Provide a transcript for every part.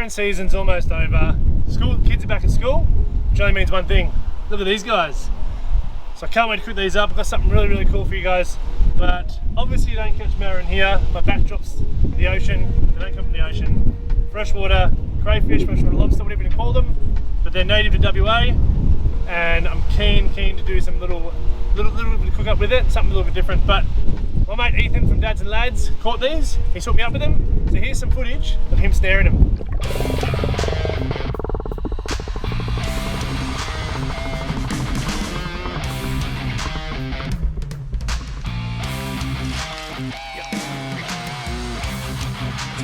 Marron season's almost over. Kids are back at school, which only means one thing. Look at these guys. So I can't wait to cook these up. I've got something really cool for you guys. But obviously you don't catch marron here. My backdrop's the ocean. They don't come from the ocean. Freshwater crayfish, freshwater lobster, whatever you call them. But they're native to WA, and I'm keen to do some little bit of cook up with it, something a little bit different. But my mate Ethan from Dads and Lads caught these. He hooked me up with them. So here's some footage of him snaring them.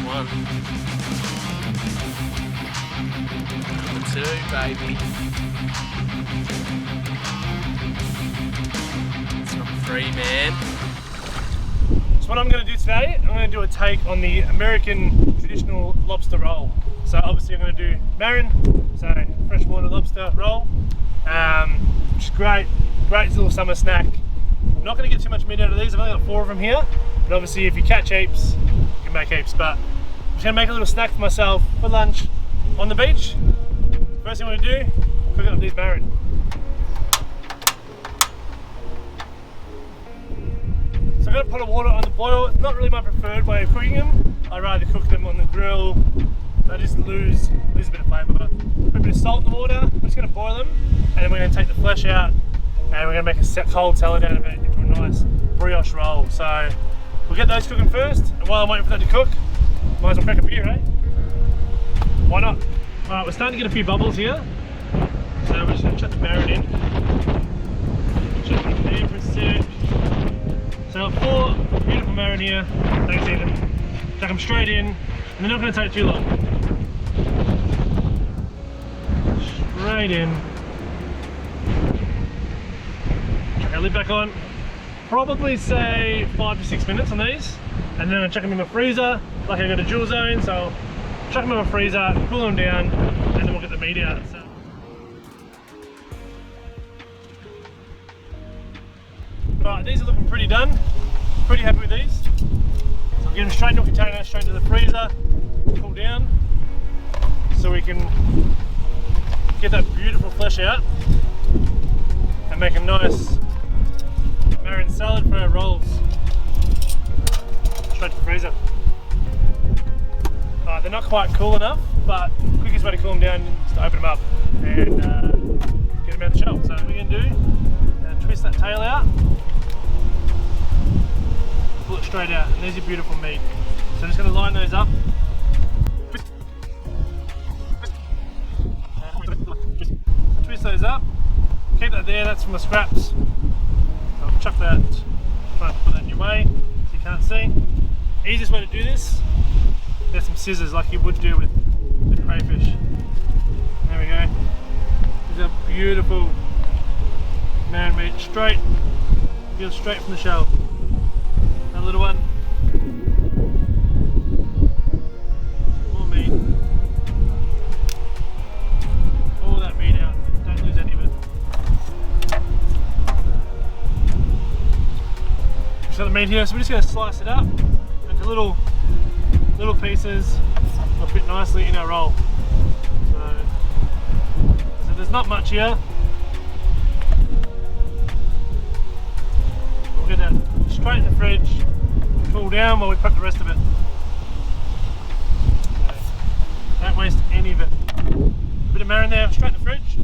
One. Two, baby. It's number three, man. So what I'm going to do today, I'm going to do a take on the American traditional lobster roll. So obviously I'm going to do marron, so freshwater lobster roll, which is great little summer snack. I'm not going to get too much meat out of these. I've only got 4 of them here, but obviously if you catch heaps, you can make heaps. But I'm just going to make a little snack for myself for lunch on the beach. First thing I'm going to do, cook up these marron. So I'm going to put a water on the boil. It's not really my preferred way of cooking them. I'd rather cook them on the grill. They just lose a bit of flavour. Put a bit of salt in the water. We're just going to boil them, and then we're going to take the flesh out, and we're going to make a cold salad out of it into a nice brioche roll. So we'll get those cooking first, and while I'm waiting for that to cook, might as well crack a beer, eh? Why not? Alright, we're starting to get a few bubbles here, so we're just going to chuck the marron in. Chuck it in for a sec. So I've got 4 beautiful marron here. Thanks, Ethan. Chuck them straight in, and they're not going to take too long. Straight in. Chuck our lid back on. Probably say 5 to 6 minutes on these, and then I'll chuck them in my freezer. Like I've got a dual zone, so I'll chuck them in my freezer, cool them down, and then we'll get the meat out. So. Right, these are looking pretty done. Pretty happy with these. So I'll get them straight into a container, straight into the freezer, cool down, so we can get that beautiful flesh out and make a nice marron salad for our rolls. Straight to the freezer. They're not quite cool enough, but the quickest way to cool them down is to open them up and get them out of the shell. So what we're going to do, twist that tail out, pull it straight out, and there's your beautiful meat. So I'm just going to line those up. Twist those up, keep that there, that's from the scraps. I'll chuck that, try to put that in your way so you can't see. Easiest way to do this, there's some scissors like you would do with the crayfish. There we go. There's a beautiful marron meat, straight from the shell. Another little one. More meat. All that meat out. Don't lose any of it. Just got the meat here, so we're just going to slice it up into little pieces. Will fit nicely in our roll. So there's not much here. We'll get that straight in the fridge, cool down while we prep the rest of it. So, don't waste any of it. A bit of marron there, straight in the fridge.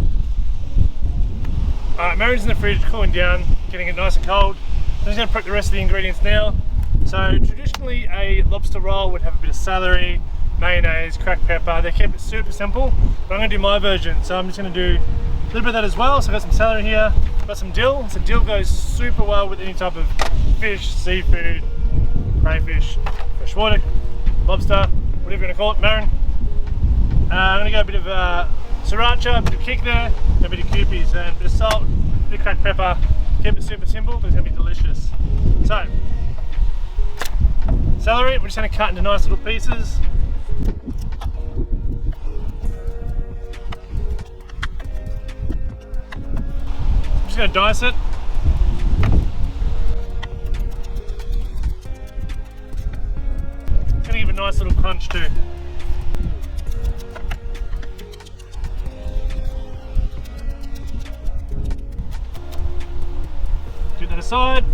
Alright, marron's in the fridge, cooling down, getting it nice and cold. I'm just going to prep the rest of the ingredients now. So traditionally a lobster roll would have a bit of celery, mayonnaise, cracked pepper. They keep it super simple, but I'm going to do my version. So I'm just going to do a little bit of that as well. So I've got some celery here, got some dill. So dill goes super well with any type of fish, seafood, crayfish, freshwater, lobster, whatever you want to call it, marron. I'm going to go a bit of sriracha, a bit of kick there, a bit of kewpies, and a bit of salt, a bit of cracked pepper. Keep it super simple, but it's going to be delicious. So, celery, we're just going to cut into nice little pieces. I'm just going to dice it. It's going to give a nice little crunch too. to the side.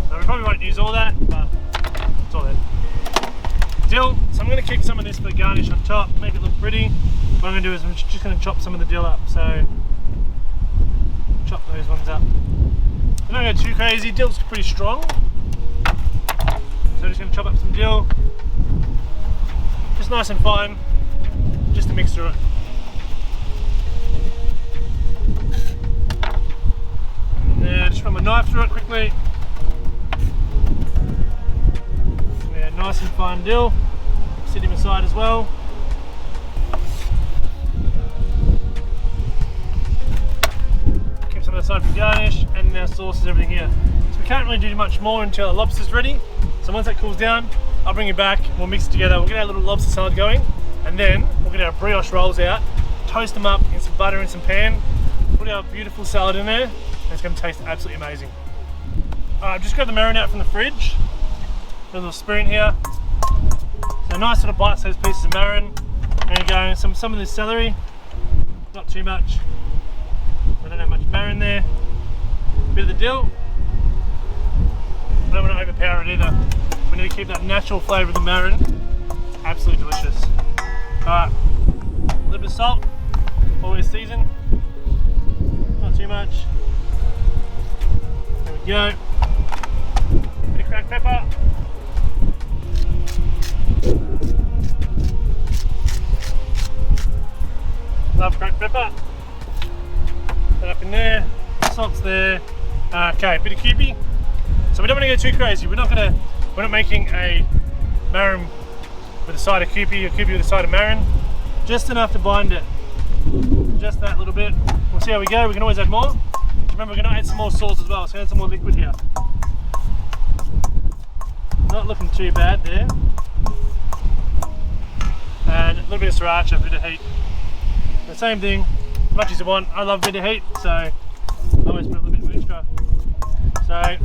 So we probably won't use all that, but it's all there. Dill, so I'm going to keep some of this for garnish on top, make it look pretty. What I'm going to do is I'm just going to chop some of the dill up, so chop those ones up. Don't go too crazy, dill's pretty strong. So I'm just going to chop up some dill, just nice and fine, just to mix through it. Yeah, just run my knife through it quickly. Yeah, nice and fine dill. Sit him aside as well. Keep some aside for garnish, and our sauce is everything here. So we can't really do much more until our lobster's ready. So once that cools down, I'll bring it back, we'll mix it together, we'll get our little lobster salad going, and then we'll get our brioche rolls out, toast them up in some butter in some pan, put our beautiful salad in there, and it's going to taste absolutely amazing. I've just got the marron out from the fridge, got a little spoon here, so nice little bite-sized pieces of marron. There you go, some of this celery, not too much, I don't have much marron there, a bit of the dill. I don't want to overpower it either. We need to keep that natural flavour of the marron. Absolutely delicious. Alright, a little bit of salt, always season. Not too much. There we go. Bit of cracked pepper. Love cracked pepper. Put up in there. Salt's there. Okay, bit of Kewpie. So we don't want to go too crazy. We're not making a marron with a side of Kewpie, or Kewpie with a side of marron. Just enough to bind it. Just that little bit. We'll see how we go. We can always add more. Remember, we're going to add some more sauce as well, so add some more liquid here. Not looking too bad there. And a little bit of sriracha, a bit of heat. The same thing, as much as you want. I love a bit of heat, so I always put a little bit of extra. So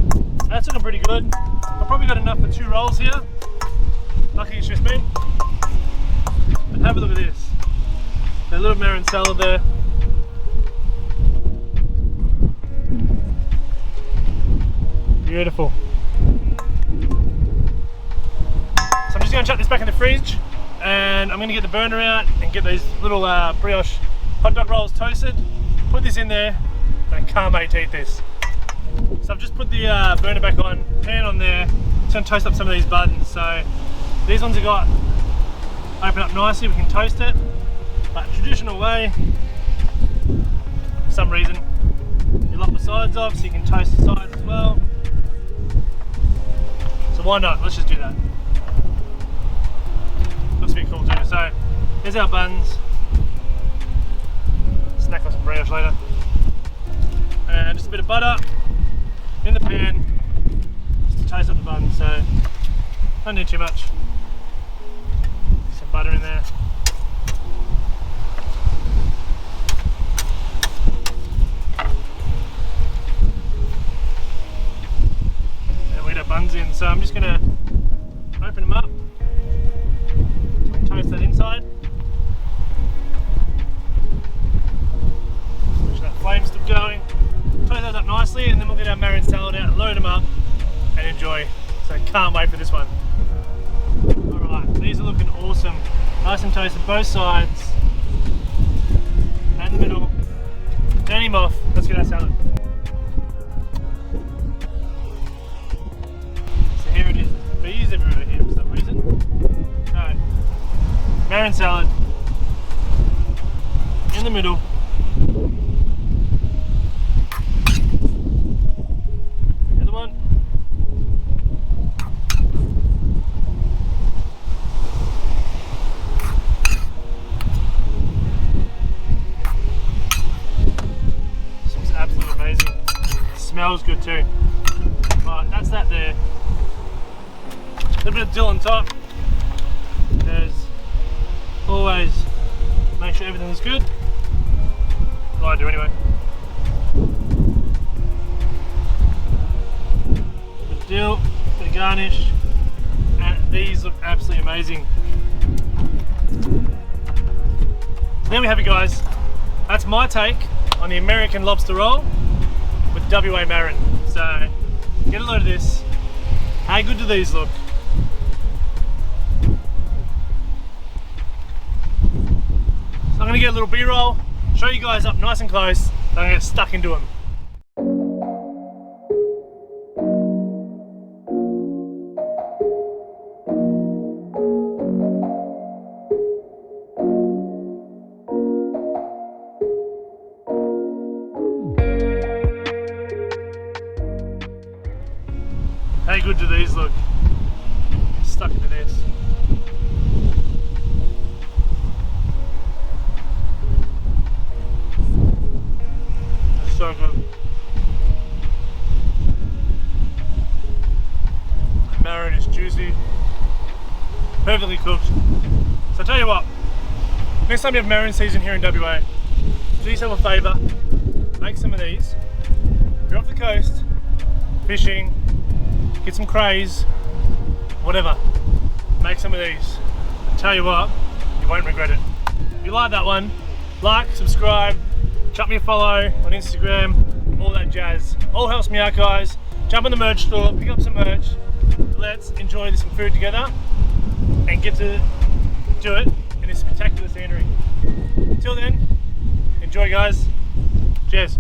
that's looking pretty good. I've probably got enough for 2 rolls here. Lucky it's just me. But have a look at this. A little marron salad there. Beautiful. So I'm just going to chuck this back in the fridge, and I'm going to get the burner out and get these little brioche hot dog rolls toasted. Put this in there, and I can't wait to eat this. So I've just put the burner back on, pan on there. Just going to toast up some of these buns. So these ones have got open up nicely, we can toast it. But traditional way, for some reason, you lop the sides off so you can toast the sides as well. So why not? Let's just do that. Looks a bit cool too. So here's our buns. Snack on some brioche later. And just a bit of butter in the pan just to toast up the buns. So don't need too much. Some butter in there. And we get our buns in. So I'm just going to open them up. Toast that inside. Push that flame still going. Toast those up nicely, and then we'll get our marron salad out, load them up, and enjoy. So can't wait for this one. Alright, these are looking awesome. Nice and toasted both sides. And the middle. Turn him off. Let's get our salad. So here it is. Bees everywhere here for some reason. Alright. Marron salad in the middle. The other one. This looks absolutely amazing. It smells good too. Right, that's that there. A little bit of dill on top. There's always make sure everything is good. Well, I do anyway. Bit of dill, bit of garnish, and these look absolutely amazing. So there we have it, guys. That's my take on the American Lobster Roll. with WA Marron. So get a load of this. How good do these look? So I'm gonna get a little B-roll, show you guys up nice and close, then I'm gonna get stuck into them. How good do these look? Stuck into this. It's so good. The marron is juicy, perfectly cooked. So I tell you what, next time you have marron season here in WA, do yourself a favour, make some of these. If you're off the coast, fishing, get some crays, whatever, make some of these. I tell you what, you won't regret it. If you like that one, like, subscribe, chuck me a follow on Instagram, all that jazz. All helps me out, guys. Jump in the merch store, pick up some merch. Let's enjoy some food together and get to do it in this spectacular scenery. Until then, enjoy, guys. Cheers.